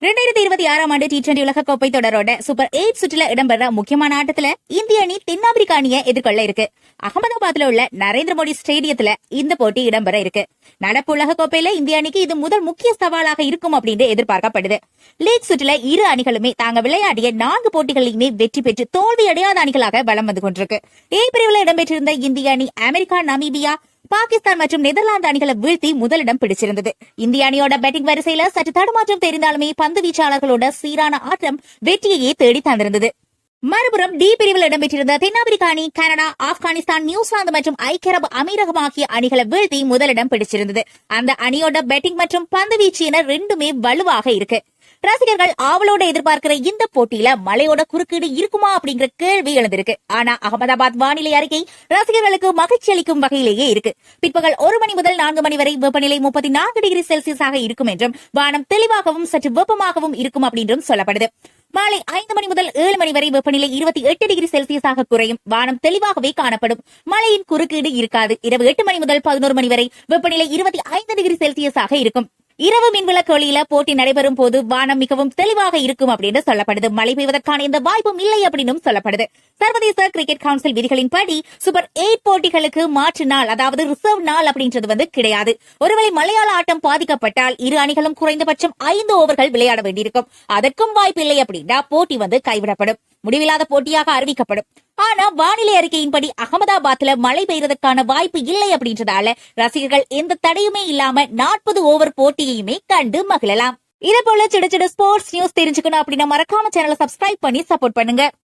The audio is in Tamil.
2026 ஆண்டு T20 உலகக்கோப்பை தொடரோட சூப்பர் 8 சுற்றுல இடம்பெற முக்கியமான ஆட்டத்துல இந்திய அணி தென்னாப்பிரிக்க அணியை எதிர்கொள்ள இருக்கு. அகமதாபாத்ல உள்ள நரேந்திர மோடி ஸ்டேடியத்துல இந்த போட்டி இடம்பெற இருக்கு. நடப்பு உலகக்கோப்பையில இந்திய அணிக்கு இது முதல் முக்கிய சவாலாக இருக்கும் அப்படின்னு எதிர்பார்க்கப்படுது. லீக் சுற்றுல இரு அணிகளுமே தாங்க விளையாடிய 4 போட்டிகளிலுமே வெற்றி பெற்று தோல்வி அடையாத அணிகளாக வலம் வந்து கொண்டிருக்கு. ஏ பிரிவுல இடம்பெற்றிருந்த இந்திய அணி அமெரிக்கா, நமீபியா, பாகிஸ்தான் மற்றும் நெதர்லாந்து அணிகளை வீழ்த்தி முதலிடம் பிடிச்சிருந்தது. இந்திய அணியோட பேட்டிங் வரிசையில சற்று தடுமாற்றம் தெரிந்தாலுமே பந்து வீச்சாளர்களோட சீரான ஆட்டம் வெற்றியையே தேடி தந்திருந்தது. மறுபுறம் டி பிரிவில் இடம்பெற்றிருந்த தென்னாப்பிரிக்க அணி கனடா, ஆப்கானிஸ்தான், நியூசிலாந்து மற்றும் ஐக்கிய அரபு அமீரகம் ஆகிய அணிகளை வீழ்த்தி முதலிடம் பிடிச்சிருந்தது. அந்த அணியோட பேட்டிங் மற்றும் பந்து வீச்சு என ரெண்டுமே வலுவாக இருக்கு. ரசிகர்கள் ஆவலோட எதிர்பார்க்கிற இந்த போட்டியில மழையோட குறுக்கீடு இருக்குமா அப்படிங்கிற கேள்வி எழுந்திருக்கு. ஆனா அகமதாபாத் வானிலை அறிக்கை ரசிகர்களுக்கு மகிழ்ச்சி அளிக்கும் வகையிலேயே இருக்கு. பிற்பகல் 1 மணி முதல் 4 மணி வரை வெப்பநிலை 34 டிகிரி செல்சியஸாக இருக்கும் என்றும் வானம் தெளிவாகவும் சற்று வெப்பமாகவும் இருக்கும் அப்படின்றும் சொல்லப்படுது. மாலை 5 மணி முதல் 7 மணி வரை வெப்பநிலை 28 டிகிரி செல்சியஸாக குறையும். வானம் தெளிவாகவே காணப்படும். மழையின் குறுக்கீடு இருக்காது. இரவு 8 மணி முதல் 11 மணி வரை வெப்பநிலை 25 டிகிரி செல்சியஸாக இருக்கும். இரவு மின்விளக்கு ஒளியில போட்டி நடைபெறும் போது வானம் மிகவும் தெளிவாக இருக்கும் அப்படின்னு சொல்லப்படுது. மழை பெய்வதற்கான எந்த வாய்ப்பும் இல்லை அப்படின்னு சொல்லப்படுது. சர்வதேச கிரிக்கெட் கவுன்சில் விதிகளின்படி சூப்பர் 8 போட்டிகளுக்கு மாற்று நாள், அதாவது ரிசர்வ் நாள் அப்படின்றது கிடையாது. ஒருவேளை மழையால ஆட்டம் பாதிக்கப்பட்டால் இரு அணிகளும் குறைந்தபட்சம் 5 ஓவர்கள் விளையாட வேண்டியிருக்கும். அதற்கும் வாய்ப்பு இல்லை அப்படின்னா போட்டி கைவிடப்படும். முடிவில்லாத போட்டியாக அறிவிக்கப்படும். ஆனா வானிலை அறிக்கையின்படி அகமதாபாத்ல மழை பெய்யறதுக்கான வாய்ப்பு இல்லை அப்படின்றதால ரசிகர்கள் எந்த தடையுமே இல்லாம 40 ஓவர் போட்டியையுமே கண்டு மகிழலாம். இதே போல சின்ன சின்ன ஸ்போர்ட்ஸ் நியூஸ் தெரிஞ்சுக்கணும் அப்படின்னா மறக்காம சேனலை சப்ஸ்கிரைப் பண்ணி சப்போர்ட் பண்ணுங்க.